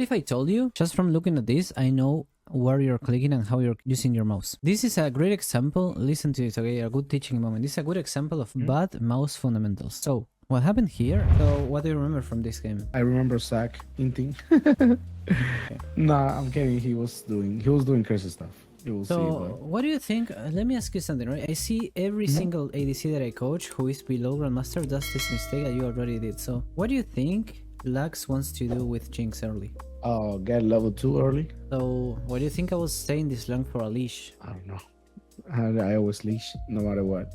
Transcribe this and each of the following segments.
If I told you, just from looking at this, I know where you're clicking and how you're using your mouse. This is a great example. Listen to this, okay? A good teaching moment. This is a good example of bad mouse fundamentals. So, what happened here? So, what do you remember from this game? I remember Zach inting. Nah, I'm kidding. He was doing crazy stuff. You will see. So, what do you think? Let me ask you something, right? I see every single ADC that I coach who is below Grandmaster does this mistake that you already did. So, what do you think Lux wants to do with Jinx early? Get level 2 early. So, why do you think I was staying this long for a leash? I don't know. I always leash no matter what.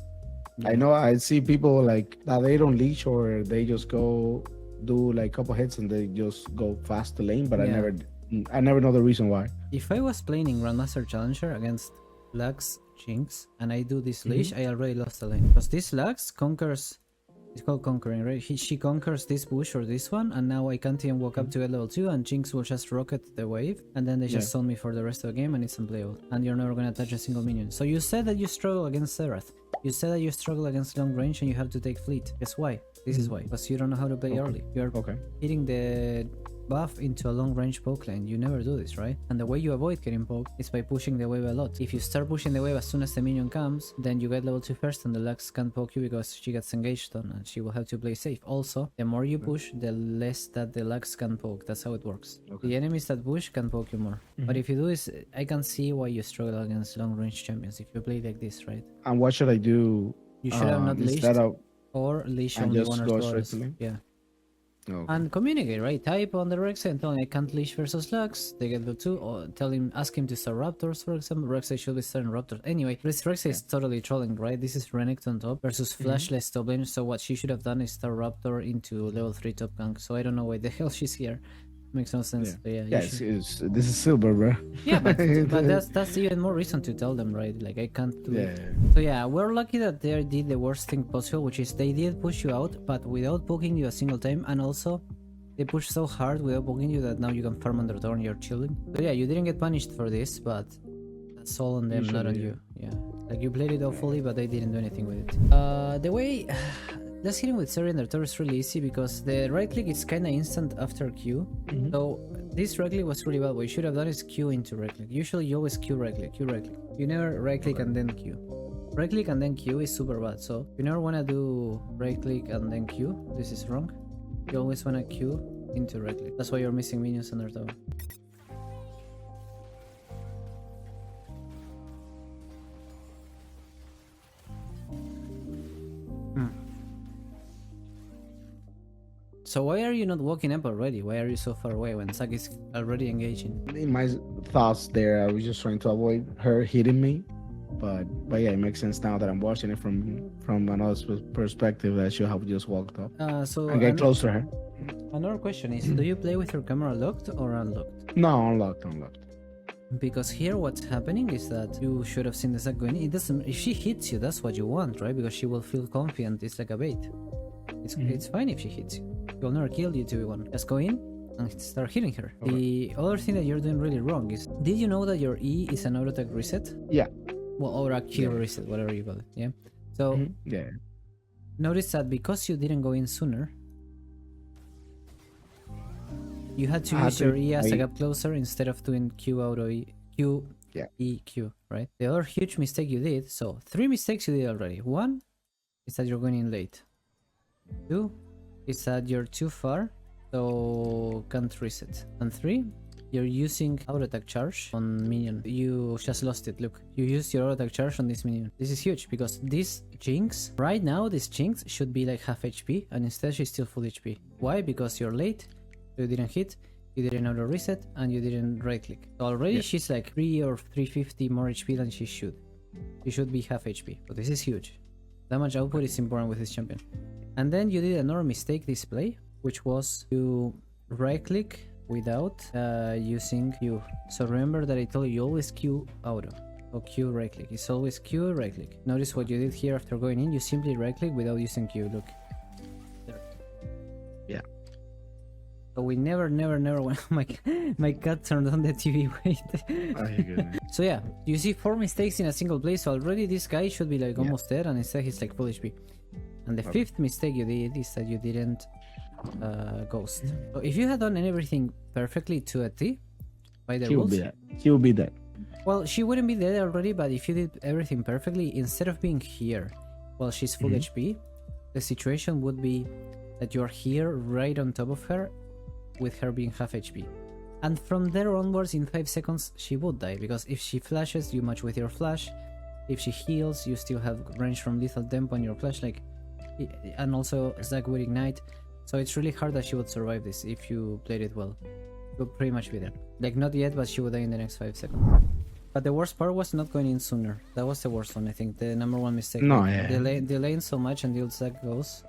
Yeah. I know I see people like that they don't leash or they just go do like a couple hits and they just go fast to lane, but I never know the reason why. If I was playing in Grandmaster Challenger against Lux Jinx and I do this leash, I already lost the lane. Because this Lux conquers. It's called conquering, right? She conquers this bush or this one, and now I can't even walk up to get level 2, and Jinx will just rocket the wave, and then they just stun me for the rest of the game, and it's unplayable. And you're never gonna touch a single minion. So you said that you struggle against Zerath. You said that you struggle against long range, and you have to take fleet. Guess why? This is why. Because you don't know how to play early. You're hitting the buff into a long range poke lane. You never do this, right? And the way you avoid getting poked is by pushing the wave a lot. If you start pushing the wave as soon as the minion comes, then you get level 2 first and the Lux can't poke you because she gets engaged on and she will have to play safe. Also, the more you push, the less that the Lux can poke. That's how it works. The enemies that push can poke you more. But if you do this, I can see why you struggle against long range champions if you play like this, right? And what should I do? You should have not leashed or leash only one or two others. Yeah. And communicate, right? Type on the Rek'Sai and tell him I can't leash versus Lux. They get level 2, or ask him to start Raptors, for example. Rek'Sai should be starting Raptors. Anyway, this Rek'Sai is totally trolling, right? This is Renekton on top versus Flashless top lane. So what she should have done is start Raptor into level 3 top gank. So I don't know why the hell she's here. Makes no sense. But this is silver, bro. Yeah, but that's even more reason to tell them, right? Like I can't do it. So yeah, we're lucky that they did the worst thing possible, which is they did push you out, but without poking you a single time, and also they pushed so hard without poking you that now you can farm under turn, you're chilling. So yeah, you didn't get punished for this, but that's all on them, not on you. Yeah, like you played it awfully, but they didn't do anything with it. The way. Just hitting with Zeri and their turret is really easy because the right click is kinda instant after Q. So this right click was really bad. What you should have done is Q into right click. Usually you always Q right click, Q right click. You never right click and then Q. Right click and then Q is super bad. So you never wanna do right click and then Q. This is wrong. You always wanna Q into right click. That's why you're missing minions on their tower. So why are you not walking up already? Why are you so far away when Zack is already engaging? In my thoughts there, I was just trying to avoid her hitting me. But yeah, it makes sense now that I'm watching it from another perspective that she'll have just walked up and get close to her. Another question is, do you play with your camera locked or unlocked? No, unlocked. Because here what's happening is that you should have seen the Zack going in. It doesn't. If she hits you, that's what you want, right? Because she will feel confident. It's like a bait. It's fine if she hits you. You'll never kill you 2v1. Just go in and start hitting her. The other thing that you're doing really wrong is, did you know that your E is an auto attack reset? Yeah. Well, or a Q reset, whatever you call it. Yeah. So notice that because you didn't go in sooner, you had to use your E as a gap closer instead of doing Q auto E. Q, E, Q, right? The other huge mistake you did, so 3 mistakes you did already. 1 is that you're going in late. 2 is that you're too far, so can't reset. And 3, you're using auto attack charge on minion. You just lost it. Look, you used your auto attack charge on this minion. This is huge because this Jinx, right now, this Jinx should be like half HP, and instead she's still full HP. Why? Because you're late, you didn't hit, you didn't auto reset, and you didn't right click. So already she's like 3 or 350 more HP than she should. She should be half HP, but this is huge. Damage output is important with this champion. And then you did another mistake this play, which was to right click without using Q. So remember that I told you always Q auto or Q right click. It's always Q right click. Notice what you did here after going in. You simply right click without using Q. Look. There. Yeah. So we never want my cat turned on the TV. Wait. Oh, you're good. So yeah, you see 4 mistakes in a single play. So already this guy should be like almost dead, and instead he's like full HP. And the 5th mistake you did is that you didn't Ghost. So if you had done everything perfectly to a T, by the She will rules, be dead. She will be dead. well, she wouldn't be dead already, but if you did everything perfectly, instead of being here while she's full HP, the situation would be that you're here right on top of her with her being half HP. And from there onwards, in 5 seconds, she would die, because if she flashes, you match with your flash. If she heals, you still have range from lethal tempo on your flash, like, and also Zac would ignite. So it's really hard that she would survive this if you played it well. She would pretty much be there. Like, not yet, but she would die in the next 5 seconds. But the worst part was not going in sooner. That was the worst one, I think. The number one mistake. No, like, yeah. Delaying so much until Zac goes.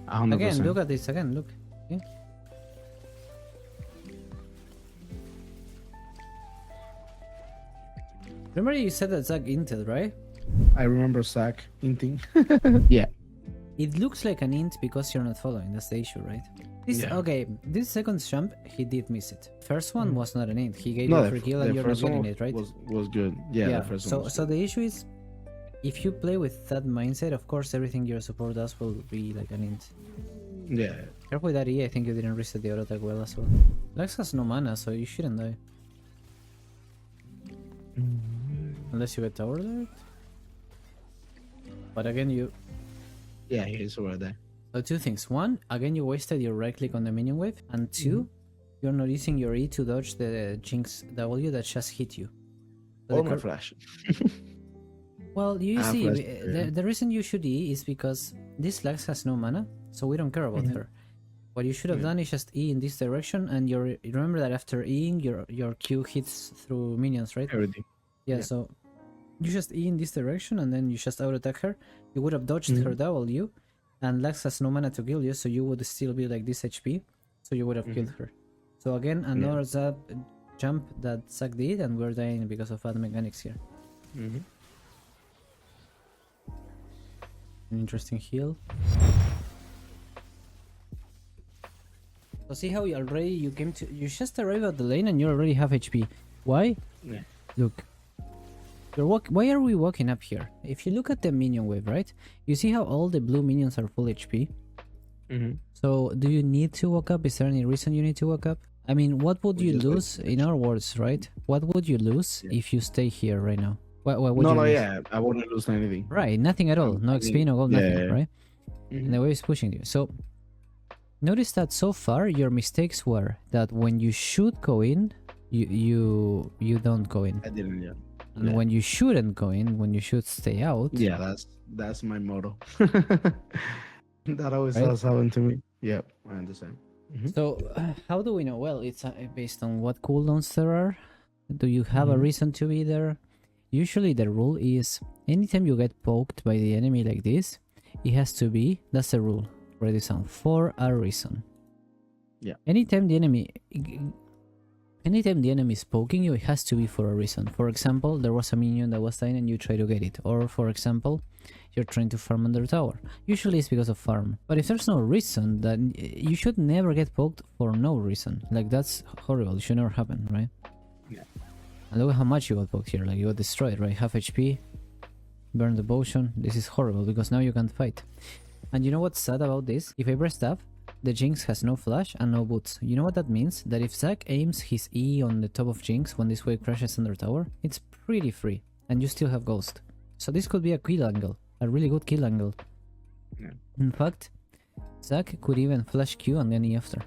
100%. Again, look at this. Again, look. Okay. Remember you said that Zac inted, right? I remember Zac inting. Yeah. It looks like an int because you're not following. That's the issue, right? This, Yeah. Okay, this second jump, he did miss it. First one was not an int. He gave No, you a free kill and the you're not first one getting it, right? was good. Yeah, the first one was so good. the issue is, if you play with that mindset, of course everything your support does will be like an int. Yeah. Careful with that E, I think you didn't reset the auto attack well as well. Lux has no mana, so you shouldn't die. Unless you get tower alert. But again, you... Yeah, he's over there. So two things. One, again, you wasted your right click on the minion wave. And two, you're not using your E to dodge the Jinx W that just hit you. So Or my flash. Well, you see, flash, the reason you should E is because this Lux has no mana, so we don't care about her. What you should have done is just E in this direction, and you remember that after Eing, your Q hits through minions, right? Everything. Yeah, so you just E in this direction, and then you just out-attack her. You would have dodged her W, and Lux has no mana to kill you, so you would still be like this HP, so you would have killed her. So again, another jump that Zac did, and we're dying because of bad mechanics here. An interesting heal. So see how you just arrived at the lane and you already have HP. Why? Yeah. Look. Why are we walking up here? If you look at the minion wave, right? You see how all the blue minions are full HP? So do you need to walk up? Is there any reason you need to walk up? I mean, what would you lose, in our words, right? What would you lose if you stay here right now? What would you lose? Yeah, I wouldn't lose anything. Right, nothing at all. No XP, no gold, nothing, right? Mm-hmm. And the wave is pushing you. So notice that so far your mistakes were that when you should go in, you don't go in. I didn't, yeah. And when you shouldn't go in, when you should stay out. Yeah, that's my motto. That always does happen to me. Yeah, I understand. So how do we know? Well, it's based on what cooldowns there are. Do you have a reason to be there? Usually the rule is anytime you get poked by the enemy like this, it has to be, that's the rule, write this down, for a reason. Yeah. Anytime the enemy is poking you, it has to be for a reason. For example, there was a minion that was dying and you try to get it. Or for example, you're trying to farm under tower. Usually it's because of farm. But if there's no reason, then you should never get poked for no reason. Like, that's horrible. It should never happen, right? Yeah. And look at how much you got poked here. Like, you got destroyed, right? Half HP, burn the potion. This is horrible because now you can't fight. And you know what's sad about this? If I press tab, the Jinx has no flash and no boots. You know what that means? That if Zac aims his E on the top of Jinx when this wave crashes under tower, it's pretty free. And you still have Ghost. So this could be a kill angle. A really good kill angle. Yeah. In fact, Zac could even flash Q and then E after,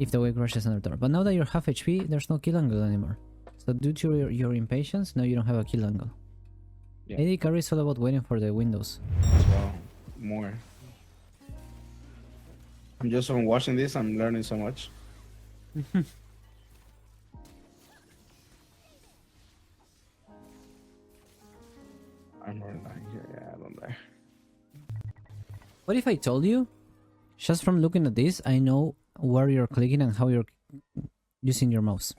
if the wave crashes under tower. But now that you're half HP, there's no kill angle anymore. So due to your impatience, now you don't have a kill angle. Yeah. AD carry is all about waiting for the windows. Wow, more. I'm just from watching this, I'm learning so much. I'm not lying here. Yeah, I don't die. What if I told you, just from looking at this, I know where you're clicking and how you're using your mouse.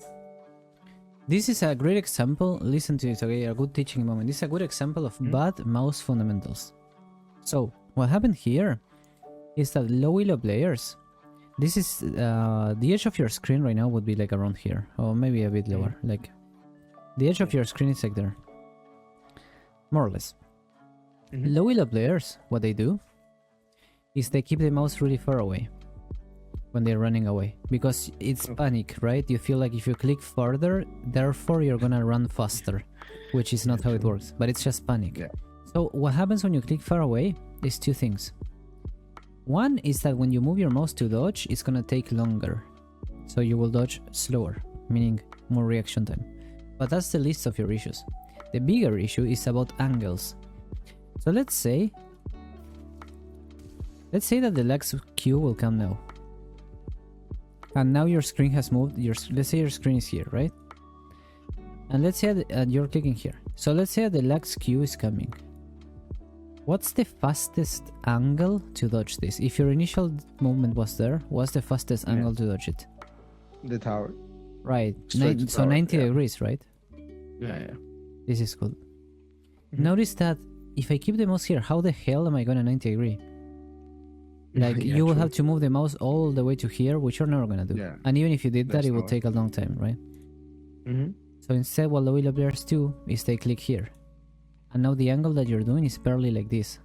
This is a great example, listen to this, okay, a good teaching moment. This is a good example of bad mouse fundamentals. So, what happened here is that low elo players, this is, the edge of your screen right now would be like around here, or maybe a bit lower, like, the edge of your screen is like there. More or less. Low elo players, what they do is they keep the mouse really far away. when they're running away, because it's panic, right? You feel like if you click further, therefore you're gonna run faster, which is not how it works, but it's just panic. Yeah. So what happens when you click far away is two things. One is that when you move your mouse to dodge, it's gonna take longer, so you will dodge slower, meaning more reaction time. But that's the least of your issues. The bigger issue is about angles. So let's say that the Lux Q will come now. And now your screen has moved. Let's say your screen is here, right? And let's say that you're clicking here. So let's say the Lux Q is coming. What's the fastest angle to dodge this? If your initial movement was there, what's the fastest angle to dodge it? The tower. Right. Straight So tower, 90 degrees, right? Yeah. This is cool. Notice that if I keep the mouse here, how the hell am I gonna 90 degree? Like, Yeah, you will true. have to move the mouse all the way to here, which you're never gonna do. Yeah. And even if you did that, That's it would not- take a long time, right? So instead, what the Wheel of Players do is they click here. And now the angle that you're doing is barely like this.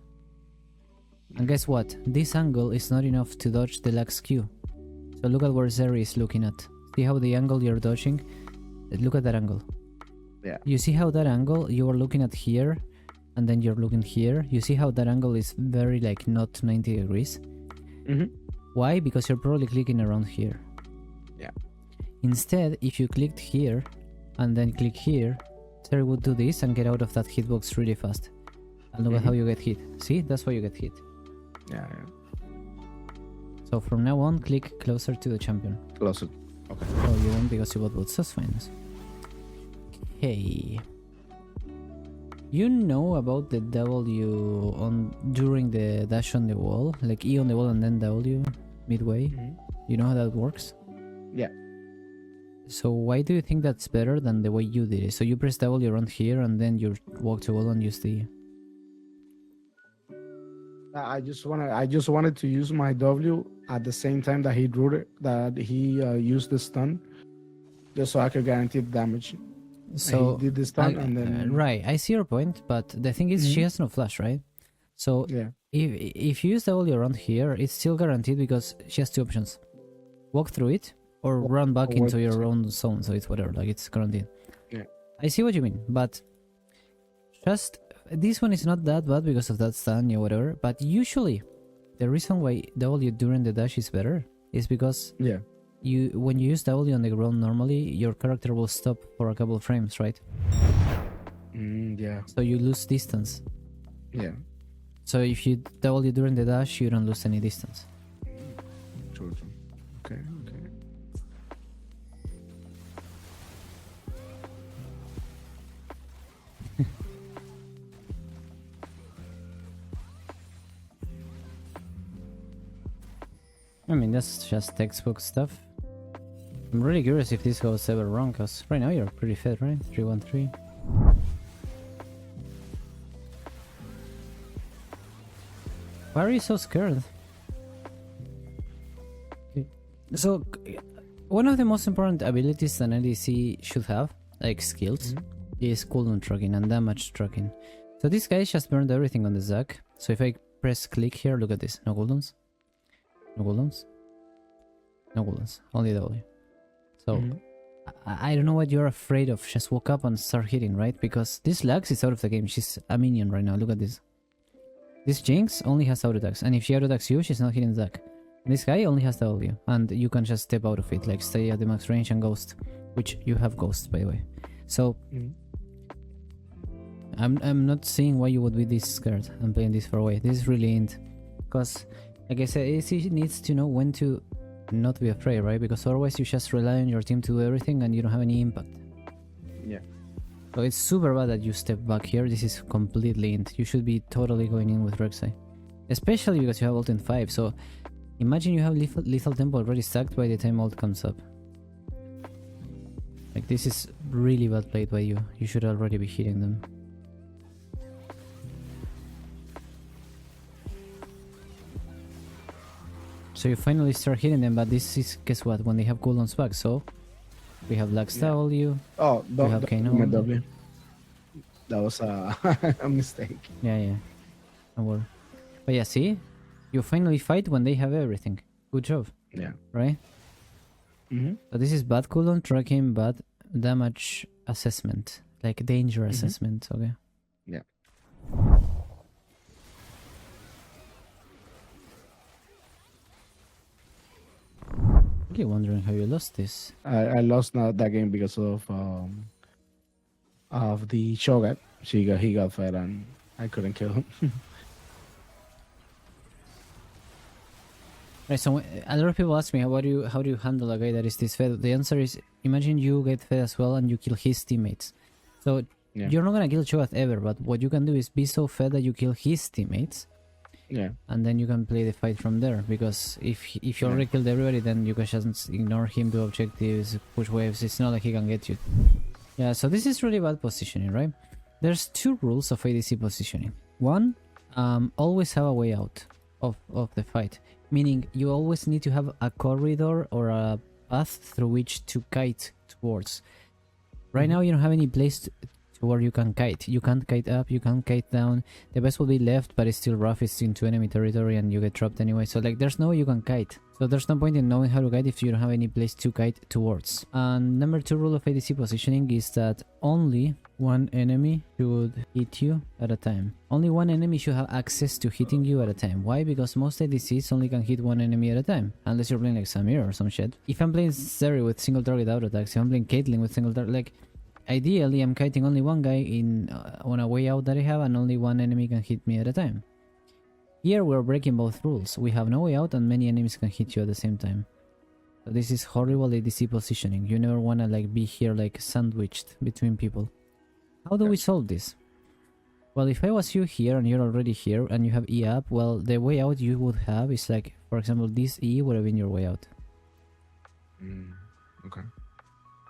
And guess what? This angle is not enough to dodge the Lux Q. So look at where Zeri is looking at. See how the angle you're dodging? Look at that angle. Yeah. You see how that angle you are looking at here, and then you're looking here. You see how that angle is very like not 90 degrees? Why? Because you're probably clicking around here. Yeah. Instead, if you clicked here and then click here, Zeri would do this and get out of that hitbox really fast. And look at how you get hit. See? That's why you get hit. Yeah. So from now on, click closer to the champion. Closer. Okay. Oh, you won't because you bought boots. That's fine. Okay. You know about the W on during the dash on the wall, like E on the wall and then W midway. You know how that works? Yeah. So why do you think that's better than the way you did it? So you press W around here and then you walk to wall and use the. I just wanted to use my W at the same time that he drew it, that he used the stun, just so I could guarantee the damage. So he did the stun and then right, I see your point, but the thing is she has no flash, right? So yeah. if you use W around here, it's still guaranteed because she has two options: walk through it or run back or into walk your through. own zone. So it's whatever, like it's guaranteed. Yeah. I see what you mean, but just this one is not that bad because of that stun or whatever. But usually, the reason why W during the dash is better is because Yeah. when you use W on the ground normally, your character will stop for a couple of frames, right? Yeah. So you lose distance. Yeah. So if you W during the dash, you don't lose any distance. True. Okay. I mean, that's just textbook stuff. I'm really curious if this goes ever wrong, because right now you're pretty fit, right? 3-1-3. Why are you so scared? Okay. So, one of the most important abilities that ADC should have, like skills, is cooldown tracking and damage tracking. So this guy just burned everything on the Zac. So if I press click here, look at this. No cooldowns. No cooldowns. No cooldowns. Only W. So I don't know what you're afraid of. Just walk up and start hitting, right? Because this Lux is out of the game. She's a minion right now. Look at this. This Jinx only has auto attacks. And if she auto attacks you, she's not hitting Zac. This guy only has W. And you can just step out of it. Like stay at the max range and ghost. Which you have ghost, by the way. So I'm not seeing why you would be this scared and playing this far away. This is really ain't. Because, like I said, ADC needs to know when to not be afraid, right? Because otherwise you just rely on your team to do everything and you don't have any impact. Yeah. So it's super bad that you step back here. This is completely int. You should be totally going in with Rek'Sai. Especially because you have ult in 5. So imagine you have lethal tempo already stacked by the time ult comes up. Like, this is really bad played by you. You should already be hitting them. So you finally start hitting them, but this is, guess what, when they have cooldowns back. So we have Lux W. Oh, We have Kano. my W. That was a mistake. Yeah. Don't worry. But yeah, see? You finally fight when they have everything. Good job. Yeah. right? So this is bad cooldown tracking, bad damage assessment, like danger assessment. Okay. Yeah. Okay, wondering how you lost this. I lost that game because of the Shogun. He got fed and I couldn't kill him. Right, so a lot of people ask me how do you handle a guy that is this fed. The answer is, imagine you get fed as well and you kill his teammates. So you're not gonna kill Cho'Gath ever, but what you can do is be so fed that you kill his teammates. Yeah. And then you can play the fight from there, because if you already killed everybody, then you can just ignore him, do objectives, push waves. It's not like he can get you. Yeah, so this is really bad positioning, right? There's two rules of ADC positioning. One, always have a way out of the fight. Meaning you always need to have a corridor or a path through which to kite towards. Right now you don't have any place to where you can kite. You can't kite up, you can't kite down. The best will be left, but it's still rough, it's into enemy territory and you get trapped anyway. So like there's no way you can kite. So there's no point in knowing how to kite if you don't have any place to kite towards. And number 2 rule of ADC positioning is that only one enemy should hit you at a time. Only one enemy should have access to hitting you at a time. Why? Because most ADCs only can hit one enemy at a time. Unless you're playing like Samir or some shit. If I'm playing Zeri with single target auto attacks, if I'm playing Caitlyn with single target, like ideally I'm kiting only one guy in on a way out that I have, and only one enemy can hit me at a time. Here we're breaking both rules. We have no way out and many enemies can hit you at the same time. So this is horrible ADC positioning. You never wanna like be here like sandwiched between people. How do we solve this? Well, if I was you here and you're already here and you have E up, well, the way out you would have is like, for example, this E would have been your way out. Okay.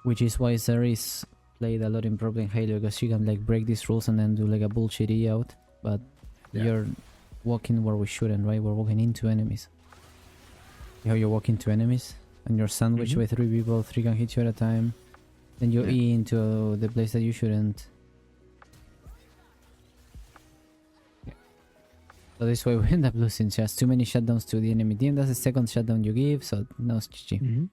Which is why Zeri is played a lot in Problem Halo, because you can like break these rules and then do like a bullshit E out, but you're walking where we shouldn't, right? We're walking into enemies. You know, you walk into enemies and you're sandwiched by 3 people, 3 can hit you at a time. Then you E into the place that you shouldn't. So this way we end up losing just too many shutdowns to the enemy team. That's the second shutdown you give, so no it's GG.